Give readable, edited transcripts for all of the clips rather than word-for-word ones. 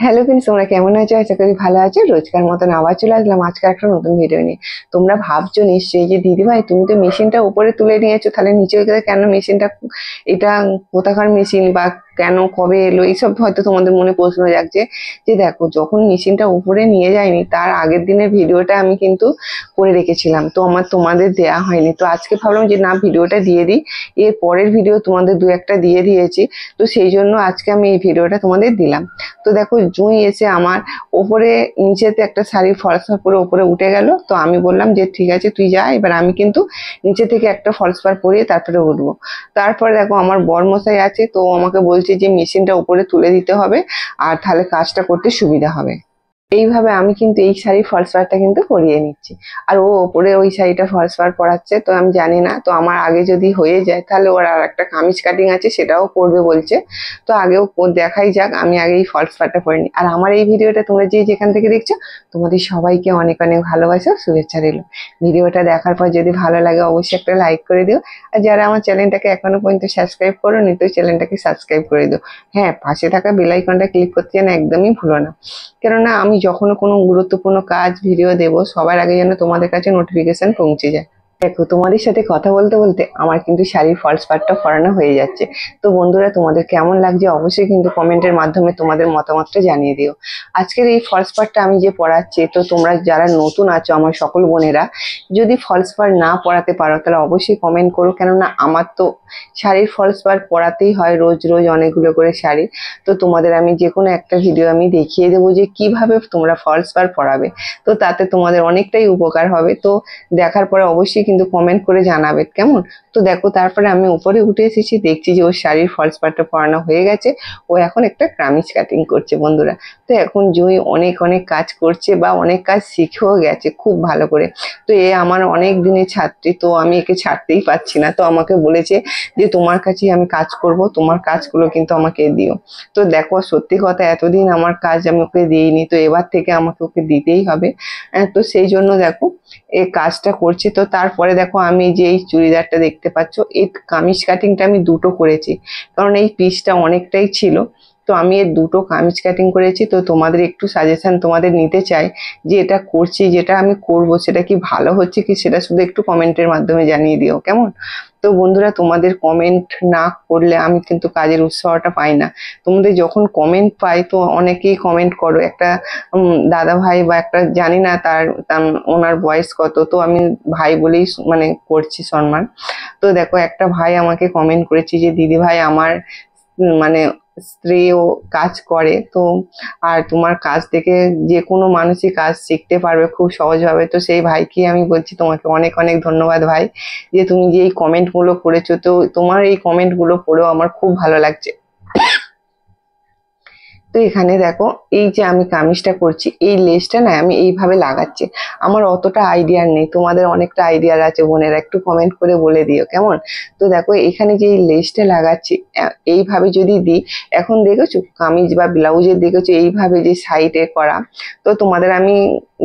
Hello friends, তোমরা কেমন আছো? আশা করি ভালো আছো। রোজকার মতন আবার চলে আসলাম আজকে একটা নতুন ভিডিও নিয়ে। তোমরা ভাবছো নিশ্চয়ই যে দিদিভাই তুমি তো মেশিনটা উপরে তুলে নিয়েছো, তাহলে নিচে কেন মেশিনটা, এটা কোথাকার মেশিন বা কেন কবে এলো, এইসব হয়তো তোমাদের মনে প্রশ্ন জাগছে। যে দেখো, যখন মেশিনটা উপরে নিয়ে যায়নি তার আগের দিনের ভিডিওটা আমি কিন্তু করে রেখেছিলাম, তো তোমাদের দেয়া হয়নি। তো আজকে ভাবলাম যে না, ভিডিওটা দিয়ে দিই। এর পরের ভিডিও তোমাদের দু একটা দিয়ে দিয়েছি, তো সেই জন্য আজকে আমি এই ভিডিওটা তোমাদের দিলাম। তো দেখো, জুঁই এসে আমার ওপরে, নিচেতে একটা শাড়ি ফলস পরে ওপরে উঠে গেল। তো আমি বললাম যে ঠিক আছে তুই যা, এবার আমি কিন্তু নিচে থেকে একটা ফলস পার পরিয়ে তারপরে উঠবো। তারপরে দেখো, আমার বরমশাই আছে, তো আমাকে বলছে যে মেশিনটা উপরে তুলে দিতে হবে, আর তাহলে কাজটা করতে সুবিধা হবে। এইভাবে আমি কিন্তু এই শাড়ির ফলস পাড়টা কিন্তু পরিয়ে নিচ্ছি, আর ও ওপরে ওই শাড়িটা ফলস পাড় পরাচ্ছে। তো আমি জানি না, তো আমার আগে যদি হয়ে যায় তাহলে ওর আর একটা কামিজ কাটিং আছে, সেটাও করবে বলছে। তো আগেও দেখাই যাক, আমি আগে এই ফলস পাড়টা পরে নিই। আর আমার এই ভিডিওটা তোমরা যে যেখান থেকে দেখছো, তোমাদের সবাইকে অনেক অনেক ভালোবাসা, শুভেচ্ছা রইল। ভিডিওটা দেখার পর যদি ভালো লাগে অবশ্যই একটা লাইক করে দিও, আর যারা আমার চ্যানেলটাকে এখনো পর্যন্ত সাবস্ক্রাইব করোনি, তো চ্যানেলটাকে সাবস্ক্রাইব করে দিও। হ্যাঁ, পাশে থাকা বেল আইকনটা ক্লিক করতে যেন একদমই ভুলো না, কেননা আমি যখনও কোনো গুরুত্বপূর্ণ কাজ ভিডিও দেব, সবার আগে যেন তোমাদের কাছে নোটিফিকেশন পৌঁছে যায়। দেখো, তোমাদের সাথে কথা বলতে বলতে আমার কিন্তু শাড়ির ফলস পার্টটা পরানো হয়ে যাচ্ছে। তো বন্ধুরা, তোমাদের কেমন লাগছে অবশ্যই কিন্তু কমেন্টের মাধ্যমে তোমাদের মতামতটা জানিয়ে দিও। আজকের এই ফলস পার্টটা আমি যে পরাচ্ছি, তো তোমরা যারা নতুন আছো আমার সকল বোনেরা, যদি ফলস পার্ট না পরাতে পারো তাহলে অবশ্যই কমেন্ট করো, কেননা আমার তো শাড়ির ফলস পার্ট পরাতেই হয় রোজ রোজ অনেকগুলো করে শাড়ি। তো তোমাদের আমি যে কোনো একটা ভিডিও আমি দেখিয়ে দেবো যে কিভাবে তোমরা ফলস পার্ট পরাবে, তো তাতে তোমাদের অনেকটাই উপকার হবে। তো দেখার পরে অবশ্যই কিন্তু কমেন্ট করে জানাবে কেমন। তো দেখো, তারপরে আমি উপরে উঠে এসেছি, দেখছি যে ওর শাড়ির ফলস পার্টটা পরানো হয়ে গেছে। ও এখন একটা কামিজ কাটিং করছে বন্ধুরা। তো এখন জুঁই অনেক অনেক কাজ করছে, বা অনেক কাজ শিখেও গেছে খুব ভালো করে। তো এ আমার অনেক দিনের ছাত্রী, তো আমি একে ছাড়তেই পারছি না। তো আমাকে বলেছে যে তোমার কাছেই আমি কাজ করব, তোমার কাজগুলো কিন্তু আমাকে দিও। তো দেখো, সত্যি কথা, এতদিন আমার কাজ আমি ওকে দিইনি, তো এবার থেকে আমাকে ওকে দিতেই হবে। তো সেই জন্য দেখো এই কাজটা করছি। তো তারপরে দেখো, আমি যে এই চুড়িদারটা দেখতে পাচ্ছ, এই কামিজ কাটিংটা আমি দুটো করেছি, কারণ এই পিসটা অনেকটাই ছিল। তো আমি এর দুটো কামিজ কাটিং করেছি। তো তোমাদের একটু সাজেশন তোমাদের নিতে চাই, যে এটা করছি, যেটা আমি করব সেটা কি ভালো হচ্ছে কি, সেটা শুধু একটু কমেন্টের মাধ্যমে জানিয়ে দিও কেমন। তো বন্ধুরা, তোমাদের কমেন্ট না করলে আমি কিন্তু কাজের উৎসাহটা পাই না। তোমাদের যখন কমেন্ট পাই, তো অনেকেই কমেন্ট করো, একটা দাদা ভাই বা একটা, জানি না ওনার বয়স কত, তো আমি ভাই বলেই মানে করছি সম্মান। তো দেখো, একটা ভাই আমাকে কমেন্ট করেছে যে দিদি ভাই, আমার মানে স্ত্রীও কাজ করে, তো আর তোমার কাজ থেকে যে কোনো মানুষই কাজ শিখতে পারবে খুব সহজভাবে। তো সেই ভাইকে আমি বলছি তোমাকে অনেক অনেক ধন্যবাদ ভাই, যে তুমি যে এই কমেন্ট গুলো করেছো। তো তোমার এই কমেন্ট গুলো পড়েও আমার খুব ভালো লাগছে। তো এখানে দেখো, এই যে আমি কামিজটা করছি, এই লেসটা না আমি এইভাবে লাগাচ্ছি। আমার অতটা আইডিয়ার নেই, তোমাদের অনেকটা আইডিয়ার আছে বোনেরা, একটু কমেন্ট করে বলে দিও কেমন। তো দেখো, এখানে যে এই লেসটা লাগাচ্ছি, এইভাবে যদি দিই, এখন দেখেছো কামিজ বা ব্লাউজের দেখেছো এইভাবে যে সাইডে করা, তো তোমাদের আমি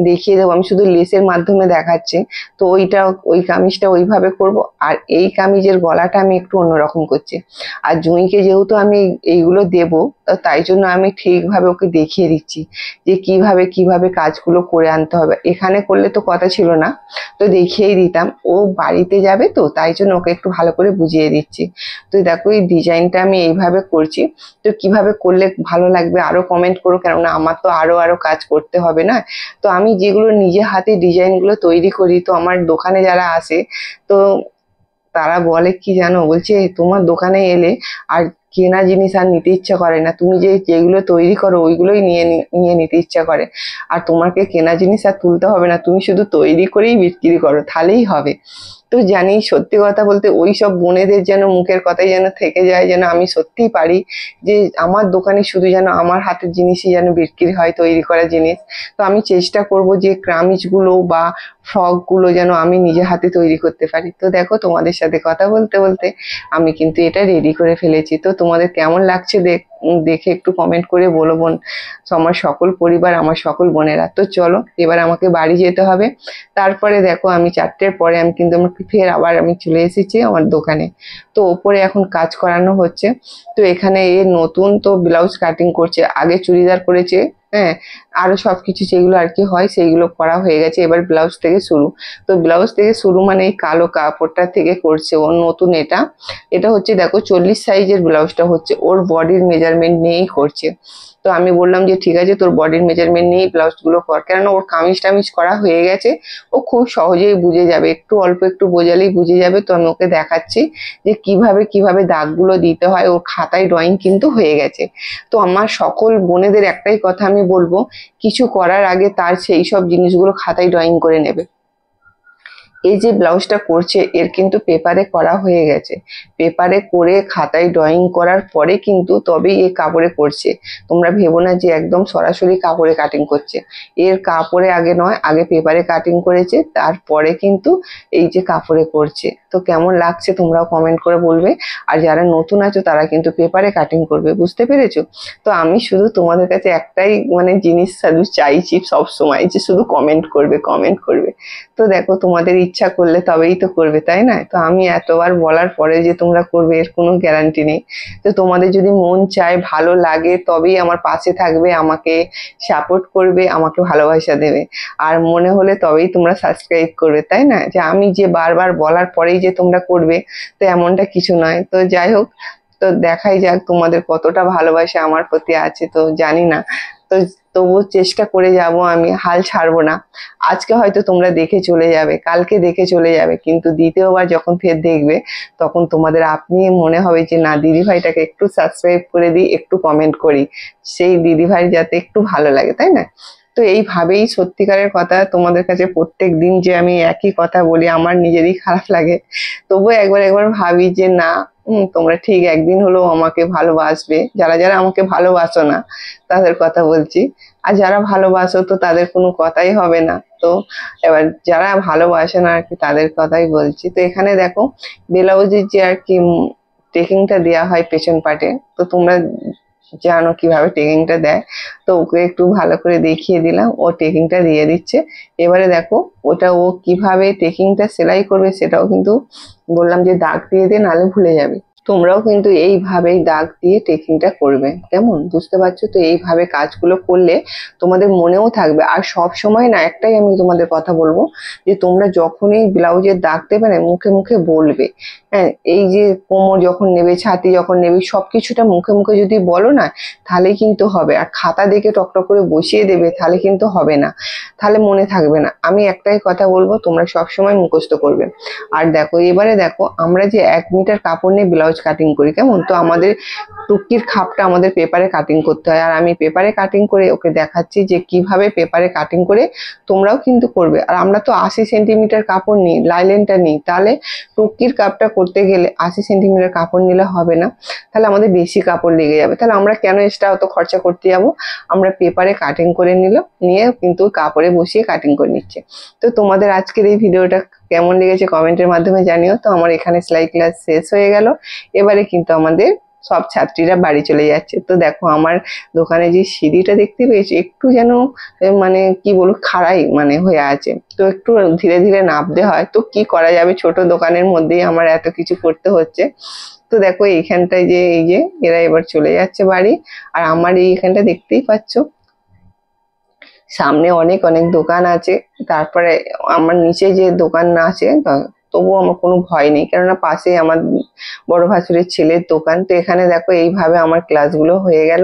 দেখিয়ে দেবো, আমি শুধু লেসের মাধ্যমে দেখাচ্ছি। তো ওই কামিজটা ওইভাবে করব, আর এই কামিজের গলাটা আমি একটু অন্যরকম করছি। আর জুঁইকে যেহেতু আমি এইগুলো দেবো, তাই জন্য আমি ঠিকভাবে ওকে দেখিয়ে দিচ্ছি যে কিভাবে কিভাবে কাজগুলো করে আনতে হবে। এখানে করলে তো কথা ছিল না, তো দেখিয়েই দিতাম। ও বাড়িতে যাবে, তো তাই জন্য ওকে একটু ভালো করে বুঝিয়ে দিচ্ছি। তো দেখো, এই ডিজাইনটা আমি এইভাবে করছি। তো কিভাবে করলে ভালো লাগবে আরো কমেন্ট করো, কেননা আমার তো আরো আরো কাজ করতে হবে না। তো আমি যেগুলো নিজে হাতে ডিজাইনগুলো তৈরি করি, তো আমার দোকানে যারা আসে, তো তারা বলে কি জানো, বলছে তোমার দোকানে এলে আর কেনা জিনিস আর নিতে ইচ্ছা করে না, তুমি যেগুলো তৈরি করো ওইগুলোই নিয়ে নিতে ইচ্ছা করে। আর তোমাকে কেনা জিনিস আর তুলতে হবে না, তুমি শুধু তৈরি করেই বিক্রি করো, তাহলেই হবে। তো জানি, সত্যি কথা বলতে ওই সব বোনেদের যেন মুখের কথাই যেন থেকে যায়, যেন আমি সত্যিই পারি, যে আমার দোকানে শুধু যেন আমার হাতের জিনিসই যেন বিক্রি হয়, তৈরি করা জিনিস। তো আমি চেষ্টা করব যে কামিজগুলো বা ফ্রক গুলো যেন আমি নিজে হাতে তৈরি করতে পারি। তো দেখো, তোমাদের সাথে কথা বলতে বলতে আমি কিন্তু এটা রেডি করে ফেলেছি। তো তোমাদের কেমন লাগছে দেখে একটু কমেন্ট করে বলো বোন, আমার সকল পরিবার, আমার সকল বোনেরা। তো চলো এবার আমাকে বাড়ি যেতে হবে। তারপরে দেখো আমি 4টের পরে আমি কিন্তু ফের আবার আমি চলে এসেছি আমার দোকানে। তো ওপরে এখন কাজ করানো হচ্ছে। তো এখানে এ নতুন তো ব্লাউজ কাটিং করছে, আগে চুড়িদার করেছে, হ্যাঁ, আরো সবকিছু যেগুলো আর কি হয় সেইগুলো করা হয়ে গেছে, এবার ব্লাউজ থেকে শুরু। তো ব্লাউজ থেকে শুরু মানে এই কালো কাপড়টা থেকে করছে ও নতুন। এটা এটা হচ্ছে দেখো 40 সাইজের ব্লাউজটা হচ্ছে, ওর বডির মেজারমেন্ট নিয়েই করছে। তো আমি বললাম যে ঠিক আছে তোর বডির মেজারমেন্ট নিয়েই ব্লাউজগুলো কর, কেননা ওর কামিজ টামিজ করা হয়ে গেছে, ও খুব সহজেই বুঝে যাবে, একটু অল্প একটু বোঝালেই বুঝে যাবে। তো আমি ওকে দেখাচ্ছি যে কিভাবে কিভাবে দাগগুলো দিতে হয়, ওর খাতায় ড্রয়িং কিন্তু হয়ে গেছে। তো আমার সকল বোনেদের একটাই কথা আমি বলবো, কিছু করার আগে তার সেই সব জিনিসগুলো খাতায় ড্রয়িং করে নেবে। এই যে ব্লাউজটা করছে এর কিন্তু পেপারে করা হয়ে গেছে, পেপারে করে খাতায় ড্রয়িং করার পরে কিন্তু তবেই এই কাপড়ে করছে। তোমরা ভেবো না যে একদম সরাসরি কাপড়ে কাটিং করছে, এর কাপড়ে আগে নয়, আগে পেপারে কাটিং করেছে, তারপরে কিন্তু এই যে কাপড়ে করছে। তো কেমন লাগছে তোমরাও কমেন্ট করে বলবে। আর যারা নতুন আছো তারা কিন্তু পেপারে কাটিং করবে, বুঝতে পেরেছো? তো আমি শুধু তোমাদের কাছে একটাই মানে জিনিস শুধু চাইছি সব সময়, যে শুধু কমেন্ট করবে, কমেন্ট করবে। তো দেখো তোমাদের ইচ্ছা করলে তবেই তো করবে, তাই না? তো আমি এতবার বলার পরে যে তোমরা করবে এর কোনো গ্যারান্টি নেই। তো তোমাদের যদি মন চায়, ভালো লাগে, তবেই আমার পাশে থাকবে, আমাকে সাপোর্ট করবে, আমাকে ভালোবাসা দেবে। আর মনে হলে তবেই তোমরা সাবস্ক্রাইব করবে, তাই না? যে আমি যে বারবার বলার পরেই যে তোমরা করবে, তো এমনটা কিছু নয়। তো যাই হোক, তো দেখাই যাক তোমাদের কতটা ভালোবাসা আমার প্রতি আছে, তো জানি না। তো তবুও চেষ্টা করে যাব, আমি হাল ছাড়বো না। আজকে হয়তো তোমরা দেখে চলে যাবে, কালকে দেখে চলে যাবে, কিন্তু দ্বিতীয়বার যখন ফের দেখবে তখন তোমাদের আপনি মনে হবে যে না, দিদিভাইটাকে একটু সাবস্ক্রাইব করে দিই, একটু কমেন্ট করি, সেই দিদিভাই যাতে একটু ভালো লাগে, তাই না? তো এইভাবেই সত্যিকারের কথা তোমাদের কাছে প্রত্যেক দিন যে আমি একই কথা বলি, আমার নিজেরই খারাপ লাগে। তবুও একবার একবার ভাবি যে না, তোমরা ঠিক একদিন হলেও আমাকে ভালোবাসবে। যারা যারা আমাকে ভালোবাসো না তাদের কথা বলছি, আর যারা ভালোবাসো তো তাদের কোনো কথাই হবে না। তো এবার যারা ভালোবাসে না আর কি তাদের কথাই বলছি। তো এখানে দেখো ব্লাউজের যে আর কি টেকিংটা দেওয়া হয় পেছন পাটে, তো তোমরা জানো কিভাবে টেকিংটা দেয়। তো ওকে একটু ভালো করে দেখিয়ে দিলাম, ও টেকিংটা দিয়ে দিচ্ছে। এবারে দেখো ওটা ও কিভাবে টেকিংটা সেলাই করবে সেটাও কিন্তু বললাম যে দাগ দিয়ে দিয়ে, নাহলে ভুলে যাবে। তোমরাও কিন্তু এইভাবেই দাগ দিয়ে টেকিংটা করবে, কেমন? বুঝতে পারছো? তো এইভাবে কাজগুলো করলে তোমাদের মনেও থাকবে। আর সব সময় না, একটাই আমি তোমাদের কথা বলবো, যে তোমরা যখনই ব্লাউজের দাগ দেবে না, মুখে মুখে বলবে। হ্যাঁ, এই যে কোমর যখন নেবে, ছাতি যখন নেবে, সবকিছুটা মুখে মুখে যদি বলো না, তাহলেই কিন্তু হবে। আর খাতা দেখে টকটক করে বসিয়ে দেবে, তাহলে কিন্তু হবে না, তাহলে মনে থাকবে না। আমি একটাই কথা বলবো, তোমরা সবসময় মুখস্থ করবে। আর দেখো এবারে দেখো, আমরা যে 1 মিটার কাপড় নিয়ে ব্লাউজ কাটিং করি, কেমন? তো আমাদের টুকির খাপটা আমাদের পেপারে কাটিং করতে হয়, আর আমি পেপারে কাটিং করে ওকে দেখাচ্ছি যে কিভাবে পেপারে কাটিং করে তোমরাও কিন্তু করবে। আর আমরা তো 80 সেন্টিমিটার কাপড় নিই, লাইলেনটা নিই, তাহলে টুকির কাপটা করতে গেলে 80 সেন্টিমিটার কাপড় নিলে হবে না, তাহলে আমাদের বেশি কাপড় লেগে যাবে। তাহলে আমরা কেন এক্সট্রা অত খরচা করতে যাবো? আমরা পেপারে কাটিং করে নিয়ে কিন্তু কাপড়ে বসিয়ে কাটিং করে নিচ্ছে। তো তোমাদের আজকের এই ভিডিওটা কেমন লেগেছে কমেন্টের মাধ্যমে জানিও। তো আমার এখানে সেলাই ক্লাস শেষ হয়ে গেল, এবারে কিন্তু আমাদের সব ছাত্রীরা বাড়ি চলে যাচ্ছে। তো দেখো আমার দোকানে যে সিঁড়িটা দেখতে পেয়েছি, একটু যেন মানে কি বলবো, খাড়াই মানে হয়ে আছে, তো একটু ধীরে ধীরে নামতে হয়। তো কি করা যাবে, ছোট দোকানের মধ্যেই আমার এত কিছু করতে হচ্ছে। তো দেখো এইখানটায় যে এই যে এরা এবার চলে যাচ্ছে বাড়ি, আর আমার এইখানটা দেখতেই পাচ্ছ সামনে অনেক অনেক দোকান আছে। তারপরে আমার নিচে যে দোকান না আছে, তবুও আমার কোনো ভয় নেই, কেননা পাশে আমার বড় ভাসুরের ছেলের দোকান। তো এখানে দেখো এইভাবে আমার ক্লাসগুলো হয়ে গেল,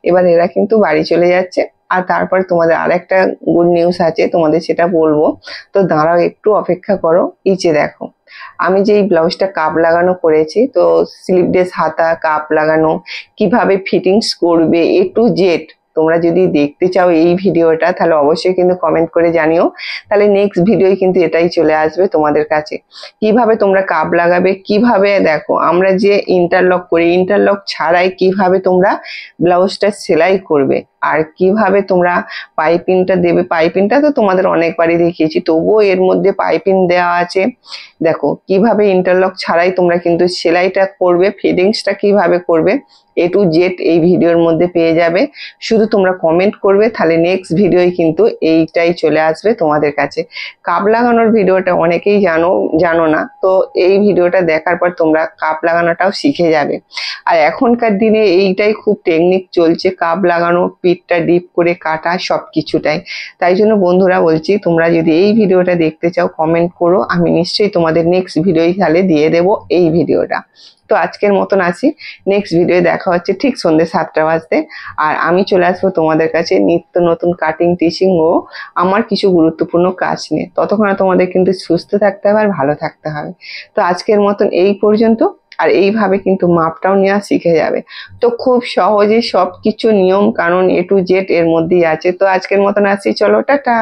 এবার এরা কিন্তু বাড়ি চলে যাচ্ছে। আর তারপরে তোমাদের আরেকটা গুড নিউজ আছে, তোমাদের সেটা বলবো। তো দাঁড়াও, একটু অপেক্ষা করো। এই যে দেখো আমি যে এই ব্লাউজটা কাপ লাগানো করেছি, তো স্লিভলেস হাতা, কাপ লাগানো, কিভাবে ফিটিংস করবে A to Z, তোমরা যদি দেখতে চাও এই ভিডিওটা, তাহলে অবশ্যই কিন্তু কমেন্ট করে জানিও। তাহলে নেক্সট ভিডিওই কিন্তু এটাই চলে আসবে তোমাদের কাছে, কিভাবে তোমরা কাপ লাগাবে, কিভাবে দেখো আমরা যে ইন্টারলক করি, ইন্টারলক ছাড়াই কিভাবে তোমরা ব্লাউজটা সেলাই করবে, আর কিভাবে তোমরা পাইপিংটা দেবে। পাইপিংটা তো তোমাদের অনেকবারই দেখিয়েছি, তবুও এর মধ্যে পাইপিং দেওয়া আছে। দেখো কিভাবে ইন্টারলক ছাড়াই তোমরা কিন্তু সেলাইটা করবে, ফিটিংসটা কিভাবে করবে, টু জেড এই ভিডিওর মধ্যে পেয়ে যাবে। শুধু তোমরা কমেন্ট করবে, তাহলে নেক্সট ভিডিওয় কিন্তু এইটাই চলে আসবে তোমাদের কাছে। কাপ লাগানোর ভিডিওটা অনেকেই জানো না, তো এই ভিডিওটা দেখার পর তোমরা কাপ লাগানোটাও শিখে যাবে। আর এখনকার দিনে এইটাই খুব টেকনিক চলছে, কাপ লাগানো, পিঠটা ডিপ করে কাটা, সব কিছুটাই। তাই জন্য বন্ধুরা বলছি, তোমরা যদি এই ভিডিওটা দেখতে চাও কমেন্ট করো, আমি নিশ্চয়ই তোমাদের নেক্সট ভিডিওই তাহলে দিয়ে দেবো এই ভিডিওটা। তো আজকের মতন আসি, নেক্সট ভিডিও দেখা হচ্ছে ঠিক সন্ধ্যে 7টা বাজতে। আর আমি চলে আসবো তোমাদের কাছে নিত্য নতুন কাটিং, টিচিং ও আমার কিছু গুরুত্বপূর্ণ কাজ নিয়ে। ততক্ষণে তোমাদের কিন্তু সুস্থ থাকতে হবে আর ভালো থাকতে হবে। তো আজকের মতন এই পর্যন্ত। আর এইভাবে কিন্তু মাপটাও নেওয়া শিখে যাবে। তো খুব সহজে সবকিছু নিয়ম কানুন টু জেড এর মধ্যেই আছে। তো আজকের মতন আসি, চলো টাটা।